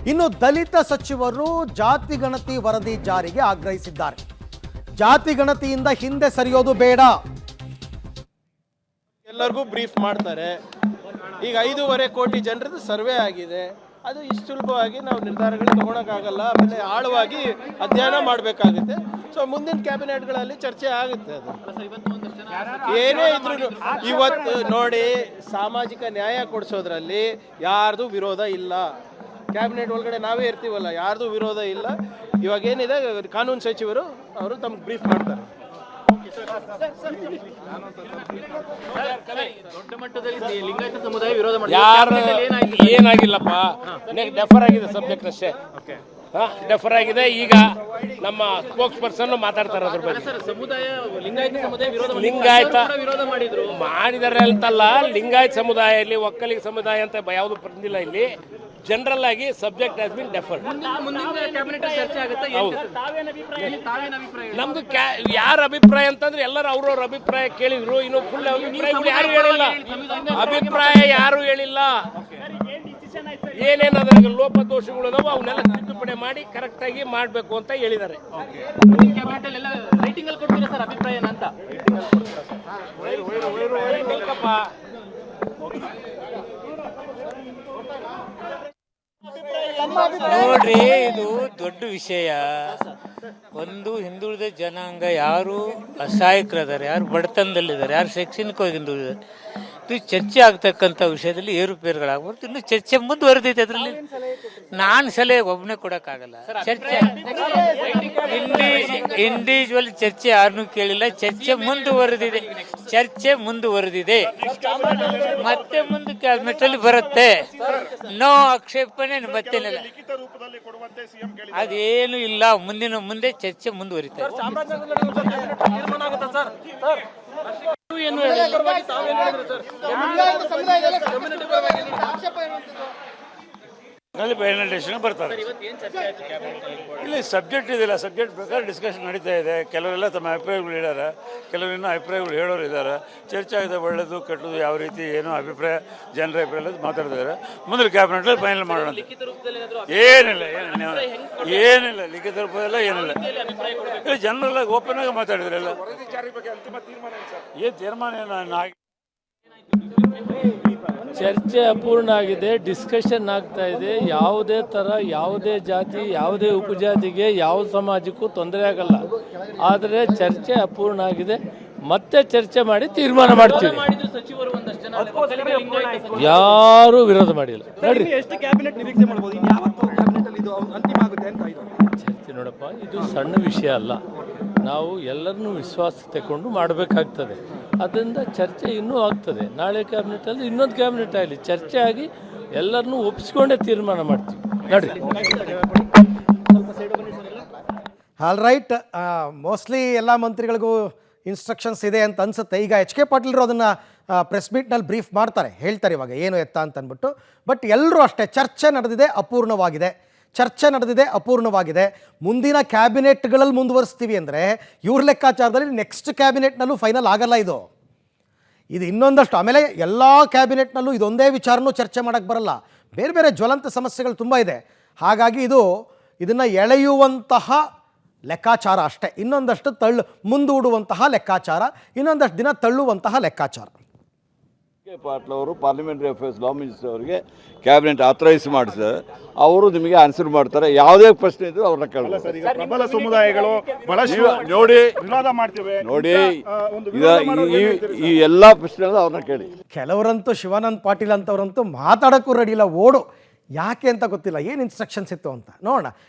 ಇನ್ನು ದಲಿತ ಸಚಿವರು ಜಾತಿ ಗಣತಿ ವರದಿ ಜಾರಿಗೆ ಆಗ್ರಹಿಸಿದ್ದಾರೆ. ಜಾತಿ ಗಣತಿಯಿಂದ ಹಿಂದೆ ಸರಿಯೋದು ಬೇಡ. ಎಲ್ಲರಿಗೂ ಬ್ರೀಫ್ ಮಾಡ್ತಾರೆ. ಈಗ 5.5 ಕೋಟಿ ಜನರದ್ದು ಸರ್ವೆ ಆಗಿದೆ. ಅದು ಇಷ್ಟು ಸುಲಭವಾಗಿ ನಾವು ನಿರ್ಧಾರಗಳು ತಗೊಳಕ್ಕಾಗಲ್ಲ. ಆಮೇಲೆ ಆಳವಾಗಿ ಅಧ್ಯಯನ ಮಾಡಬೇಕಾಗುತ್ತೆ. ಸೊ ಮುಂದಿನ ಕ್ಯಾಬಿನೆಟ್ಗಳಲ್ಲಿ ಚರ್ಚೆ ಆಗುತ್ತೆ. ಅದು ಏನೇ ಇದ್ರು ಇವತ್ತು ನೋಡಿ, ಸಾಮಾಜಿಕ ನ್ಯಾಯ ಕೊಡಿಸೋದ್ರಲ್ಲಿ ಯಾರ್ದು ವಿರೋಧ ಇಲ್ಲ. ಕ್ಯಾಬಿನೆಟ್ ಒಳಗಡೆ ನಾವೇ ಇರ್ತೀವಲ್ಲ, ಯಾರ್ದು ವಿರೋಧ ಇಲ್ಲ. ಇವಾಗ ಏನಿದೆ, ಕಾನೂನು ಸಚಿವರು ಅವರು ತಮ್ಗೆ ಬ್ರೀಫ್ ಮಾಡ್ತಾರೆ. ದೊಡ್ಡ ಮಟ್ಟದಲ್ಲಿ ಲಿಂಗಾಯತ ಸಮುದಾಯ ವಿರೋಧ ಏನಾಗಿಲ್ಲಪ್ಪ, ಡೆಫರ್ ಆಗಿದೆ ಸಬ್ಜೆಕ್ಟ್ ಅಷ್ಟೇ. ಡೆಫರ್ ಆಗಿದೆ. ಈಗ ನಮ್ಮ ಸ್ಪೋಕ್ಸ್ ಪರ್ಸನ್ ಮಾತಾಡ್ತಾರೆ ಅದ್ರ ಬಗ್ಗೆ. ವಿರೋಧ ಮಾಡಿದ್ದಾರೆ ಅಂತಲ್ಲ, ಲಿಂಗಾಯತ್ ಸಮುದಾಯ ಇಲ್ಲಿ ಒಕ್ಕಲಿಗ ಸಮುದಾಯ ಅಂತ ಯಾವುದು ಬಂದಿಲ್ಲ. ಇಲ್ಲಿ ಜನರಲ್ ಆಗಿ ಸಬ್ಜೆಕ್ಟ್ ಹ್ಯಾಸ್ ಬಿನ್ ಡೆಫರ್ಡ್. ನಮ್ದು ಯಾರ ಅಭಿಪ್ರಾಯ ಅಂತಂದ್ರೆ ಎಲ್ಲರೂ ಅವ್ರವ್ರ ಅಭಿಪ್ರಾಯ ಕೇಳಿದ್ರು. ಇನ್ನು ಫುಲ್ ಅಭಿಪ್ರಾಯಗಳು ಯಾರು ಹೇಳಿಲ್ಲ. ಅಭಿಪ್ರಾಯ ಯಾರು ಹೇಳಿಲ್ಲ. ಏನೇನಾದ್ರೂ ಲೋಪದೋಷಗಳು ಅದಾವ ಅವನ್ನೆಲ್ಲ ತಿದ್ದುಪಡಿ ಮಾಡಿ ಕರೆಕ್ಟ್ ಆಗಿ ಮಾಡಬೇಕು ಅಂತ ಹೇಳಿದ್ದಾರೆ. ನೋಡ್ರಿ, ಇದು ದೊಡ್ಡ ವಿಷಯ. ಒಂದು ಹಿಂದುಳಿದ ಜನಾಂಗ ಯಾರು ಅಸಹಾಯಕರಿದ್ದಾರೆ, ಯಾರು ಬಡತನದಲ್ಲಿದ್ದಾರೆ, ಯಾರು ಶೈಕ್ಷಣಿಕವಾಗಿ ಹಿಂದುಳಿದ್ದಾರೆ, ಇದು ಚರ್ಚೆ ಆಗ್ತಕ್ಕಂಥ ವಿಷಯದಲ್ಲಿ ಏರುಪೇರುಗಳಾಗ್ಬಾರ್ದು. ಇನ್ನು ಚರ್ಚೆ ಮುಂದುವರೆದಿದೆ. ಅದರಲ್ಲಿ ನಾನು ಸಲಹೆ ಒಬ್ಬನೇ ಕೊಡೋಕ್ಕಾಗಲ್ಲ. ಚರ್ಚೆ ಇಂಡಿವಿಜುವಲ್ ಚರ್ಚೆ ಯಾರನ್ನೂ ಕೇಳಿಲ್ಲ. ಚರ್ಚೆ ಮುಂದುವರೆದಿದೆ. ಮತ್ತೆ ಮುಂದೆ ಕ್ಯಾಬಿನೆಟಲ್ಲಿ ಬರುತ್ತೆ. ನೋ ಆಕ್ಷೇಪಣೆ ಮತ್ತೇನಿಲ್ಲ, ಅದೇನು ಇಲ್ಲ. ಮುಂದೆ ಚರ್ಚೆ ಮುಂದುವರಿತಾ ಇದೆ. ಬರ್ತಾರೆ. ಇಲ್ಲಿ ಸಬ್ಜೆಕ್ಟ್ ಇದೆಯಲ್ಲ, ಸಬ್ಜೆಕ್ಟ್ ಪ್ರಕಾರ ಡಿಸ್ಕಷನ್ ನಡೀತಾ ಇದೆ. ಕೆಲವರೆಲ್ಲ ತಮ್ಮ ಅಭಿಪ್ರಾಯಗಳು ಹೇಳ್ಯಾರ, ಕೆಲವರು ಇನ್ನೂ ಅಭಿಪ್ರಾಯಗಳು ಹೇಳೋರು ಇದ್ದಾರೆ. ಚರ್ಚೆ ಆಗಿದೆ, ಒಳ್ಳೆಯದು ಕೆಟ್ಟದ್ದು ಯಾವ ರೀತಿ ಏನೋ ಅಭಿಪ್ರಾಯ, ಜನರ ಅಭಿಪ್ರಾಯ ಮಾತಾಡ್ತಿದ್ದಾರೆ. ಮುಂದೆ ಕ್ಯಾಬಿನೆಟಲ್ಲಿ ಫೈನಲ್ ಮಾಡೋಣ. ಏನಿಲ್ಲ ಲಿಖಿತ ರೂಪದಲ್ಲ, ಏನಿಲ್ಲ. ಇಲ್ಲಿ ಜನರೆಲ್ಲ ಓಪನ್ ಆಗಿ ಮಾತಾಡಿದ್ರಲ್ಲ. ಏನು ತೀರ್ಮಾನ ಏನು ಚರ್ಚೆ ಅಪೂರ್ಣ ಆಗಿದೆ. ಡಿಸ್ಕಷನ್ ಆಗ್ತಾ ಇದೆ. ಯಾವುದೇ ಥರ, ಯಾವುದೇ ಜಾತಿ, ಯಾವುದೇ ಉಪಜಾತಿಗೆ, ಯಾವ ಸಮಾಜಕ್ಕೂ ತೊಂದರೆ ಆಗಲ್ಲ. ಆದರೆ ಚರ್ಚೆ ಅಪೂರ್ಣ ಆಗಿದೆ. ಮತ್ತೆ ಚರ್ಚೆ ಮಾಡಿ ತೀರ್ಮಾನ ಮಾಡ್ತೀವಿ. ಯಾರೂ ವಿರೋಧ ಮಾಡಿಲ್ಲ. ಚರ್ಚೆ ನೋಡಪ್ಪ, ಇದು ಸಣ್ಣ ವಿಷಯ ಅಲ್ಲ. ನಾವು ಎಲ್ಲರನ್ನೂ ವಿಶ್ವಾಸ ತಗೊಂಡು ಮಾಡಬೇಕಾಗ್ತದೆ. ಅದರಿಂದ ಚರ್ಚೆ ಇನ್ನೂ ಆಗ್ತದೆ. ನಾಳೆ ಕ್ಯಾಬಿನೆಟಲ್ಲಿ ಇನ್ನೊಂದು ಕ್ಯಾಬಿನೆಟ್ ಆಗಲಿ, ಚರ್ಚೆ ಆಗಿ ಎಲ್ಲರನ್ನೂ ಒಪ್ಪಿಸ್ಕೊಂಡೇ ತೀರ್ಮಾನ ಮಾಡ್ತೀವಿ. ನೋಡಿರಿ, ಆಲ್ ರೈಟ್. ಮೋಸ್ಟ್ಲಿ ಎಲ್ಲ ಮಂತ್ರಿಗಳಿಗೂ ಇನ್ಸ್ಟ್ರಕ್ಷನ್ಸ್ ಇದೆ ಅಂತ ಅನ್ಸುತ್ತೆ. ಈಗ ಎಚ್ ಕೆ ಪಾಟೀಲ್ರು ಅದನ್ನು ಪ್ರೆಸ್ ಮೀಟ್ನಲ್ಲಿ ಬ್ರೀಫ್ ಮಾಡ್ತಾರೆ, ಹೇಳ್ತಾರೆ ಇವಾಗ ಏನು ಎತ್ತ ಅಂತ ಅಂದ್ಬಿಟ್ಟು. ಬಟ್ ಎಲ್ಲರೂ ಅಷ್ಟೇ, ಚರ್ಚೆ ನಡೆದಿದೆ, ಅಪೂರ್ಣವಾಗಿದೆ. ಮುಂದಿನ ಕ್ಯಾಬಿನೆಟ್ಗಳಲ್ಲಿ ಮುಂದುವರಿಸ್ತೀವಿ ಅಂದರೆ ಇವ್ರ ಲೆಕ್ಕಾಚಾರದಲ್ಲಿ ನೆಕ್ಸ್ಟ್ ಕ್ಯಾಬಿನೆಟ್ನಲ್ಲೂ ಫೈನಲ್ ಆಗಲ್ಲ. ಇದು ಇನ್ನೊಂದಷ್ಟು. ಆಮೇಲೆ ಎಲ್ಲ ಕ್ಯಾಬಿನೆಟ್ನಲ್ಲೂ ಇದೊಂದೇ ವಿಚಾರನೂ ಚರ್ಚೆ ಮಾಡೋಕ್ಕೆ ಬರಲ್ಲ. ಬೇರೆ ಬೇರೆ ಜ್ವಲಂತ ಸಮಸ್ಯೆಗಳು ತುಂಬ ಇದೆ. ಹಾಗಾಗಿ ಇದನ್ನು ಎಳೆಯುವಂತಹ ಲೆಕ್ಕಾಚಾರ ಅಷ್ಟೇ. ಇನ್ನೊಂದಷ್ಟು ಮುಂದೂಡುವಂತಹ ಲೆಕ್ಕಾಚಾರ, ಇನ್ನೊಂದಷ್ಟು ದಿನ ತಳ್ಳುವಂತಹ ಲೆಕ್ಕಾಚಾರ. ಪಾಟೀಲ್ ಅವರು ಪಾರ್ಲಿಮೆಂಟರಿ ಅಫೇರ್ಸ್ ಲಾ ಮಿನಿಸ್ಟರ್ ಅವರಿಗೆ ಕ್ಯಾಬಿನೆಟ್ ಆಥರೈಸ್ ಮಾಡಿಸಿದ್ದಾರೆ. ಅವರು ನಿಮಗೆ ಆನ್ಸರ್ ಮಾಡ್ತಾರೆ. ಯಾವುದೇ ಪ್ರಶ್ನೆ ಇದ್ರೂ ಅವ್ರನ್ನ ಕೇಳಬಹುದು. ಪ್ರಬಲ ಸಮುದಾಯಗಳು ನೋಡಿ ಈ ಎಲ್ಲ ಪ್ರಶ್ನೆಗಳು ಅವ್ರನ್ನ ಕೇಳಿ. ಕೆಲವರಂತೂ ಶಿವಾನಂದ ಪಾಟೀಲ್ ಅಂತವ್ರಂತೂ ಮಾತಾಡೋಕ್ಕೂ ರೆಡಿ ಇಲ್ಲ. ಓಡು ಯಾಕೆ ಅಂತ ಗೊತ್ತಿಲ್ಲ. ಏನು ಇನ್ಸ್ಟ್ರಕ್ಷನ್ಸ್ ಇತ್ತು ಅಂತ ನೋಡೋಣ.